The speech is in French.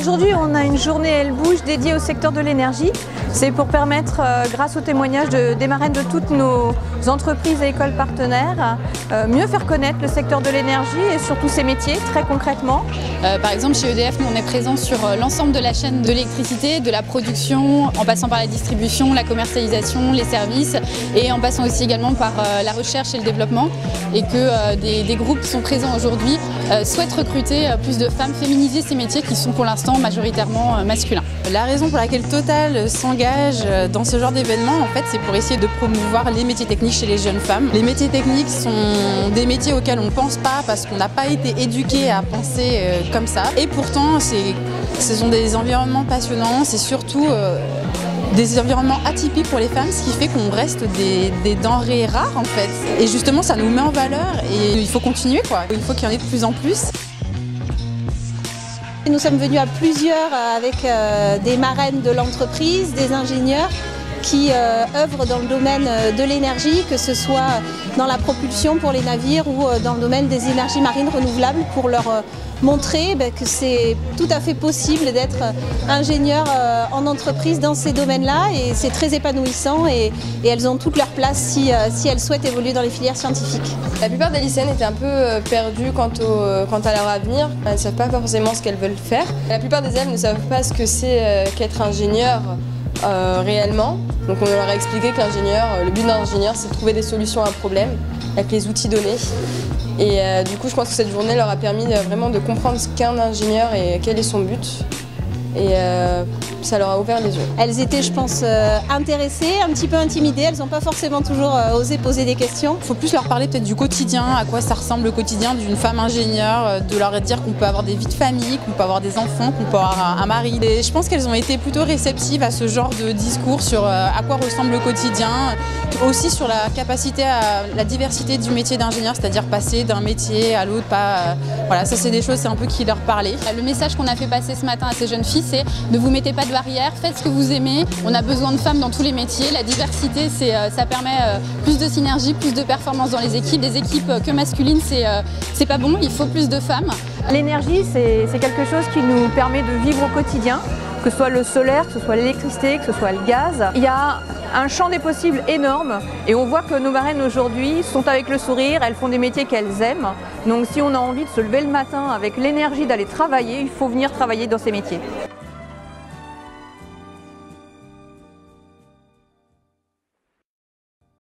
Aujourd'hui, on a une journée Elle bouge dédiée au secteur de l'énergie. C'est pour permettre, grâce au témoignage des marraines de toutes nos entreprises et écoles partenaires, mieux faire connaître le secteur de l'énergie et surtout ses métiers, très concrètement. Par exemple, chez EDF, nous, on est présent sur l'ensemble de la chaîne de l'électricité, de la production, en passant par la distribution, la commercialisation, les services, et en passant aussi également par la recherche et le développement, et que des groupes qui sont présents aujourd'hui souhaitent recruter plus de femmes, féminiser ces métiers qui sont pour l'instant majoritairement masculins. La raison pour laquelle Total s'engage dans ce genre d'événement, en fait, c'est pour essayer de promouvoir les métiers techniques chez les jeunes femmes. Les métiers techniques sont des métiers auxquels on ne pense pas parce qu'on n'a pas été éduqué à penser comme ça. Et pourtant, ce sont des environnements passionnants, c'est surtout des environnements atypiques pour les femmes, ce qui fait qu'on reste des denrées rares en fait. Et justement, ça nous met en valeur et il faut continuer quoi. Il faut qu'il y en ait de plus en plus. Nous sommes venus à plusieurs avec des marraines de l'entreprise, des ingénieurs qui œuvrent dans le domaine de l'énergie, que ce soit dans la propulsion pour les navires ou dans le domaine des énergies marines renouvelables, pour leur montrer que c'est tout à fait possible d'être ingénieur en entreprise dans ces domaines-là, et c'est très épanouissant et elles ont toute leur place si elles souhaitent évoluer dans les filières scientifiques. La plupart des lycéennes étaient un peu perdues quant à leur avenir. Elles ne savent pas forcément ce qu'elles veulent faire. La plupart des élèves ne savent pas ce que c'est qu'être ingénieur réellement. Donc on leur a expliqué que le but d'un ingénieur, c'est de trouver des solutions à un problème avec les outils donnés. Et du coup, je pense que cette journée leur a permis vraiment de comprendre ce qu'est un ingénieur et quel est son but. Et ça leur a ouvert les yeux. Elles étaient, je pense, intéressées, un petit peu intimidées. Elles n'ont pas forcément toujours osé poser des questions. Il faut plus leur parler peut-être du quotidien, à quoi ça ressemble le quotidien d'une femme ingénieure, de leur dire qu'on peut avoir des vies de famille, qu'on peut avoir des enfants, qu'on peut avoir un mari. Et je pense qu'elles ont été plutôt réceptives à ce genre de discours sur à quoi ressemble le quotidien, aussi sur la capacité à la diversité du métier d'ingénieur, c'est-à-dire passer d'un métier à l'autre. Voilà, ça c'est des choses, c'est un peu qui leur parlait. Le message qu'on a fait passer ce matin à ces jeunes filles, c'est ne vous mettez pas de barrières, faites ce que vous aimez. On a besoin de femmes dans tous les métiers. La diversité, ça permet plus de synergie, plus de performance dans les équipes. Des équipes que masculines, c'est pas bon, il faut plus de femmes. L'énergie, c'est quelque chose qui nous permet de vivre au quotidien, que ce soit le solaire, que ce soit l'électricité, que ce soit le gaz. Il y a un champ des possibles énorme et on voit que nos marraines aujourd'hui sont avec le sourire, elles font des métiers qu'elles aiment. Donc si on a envie de se lever le matin avec l'énergie d'aller travailler, il faut venir travailler dans ces métiers.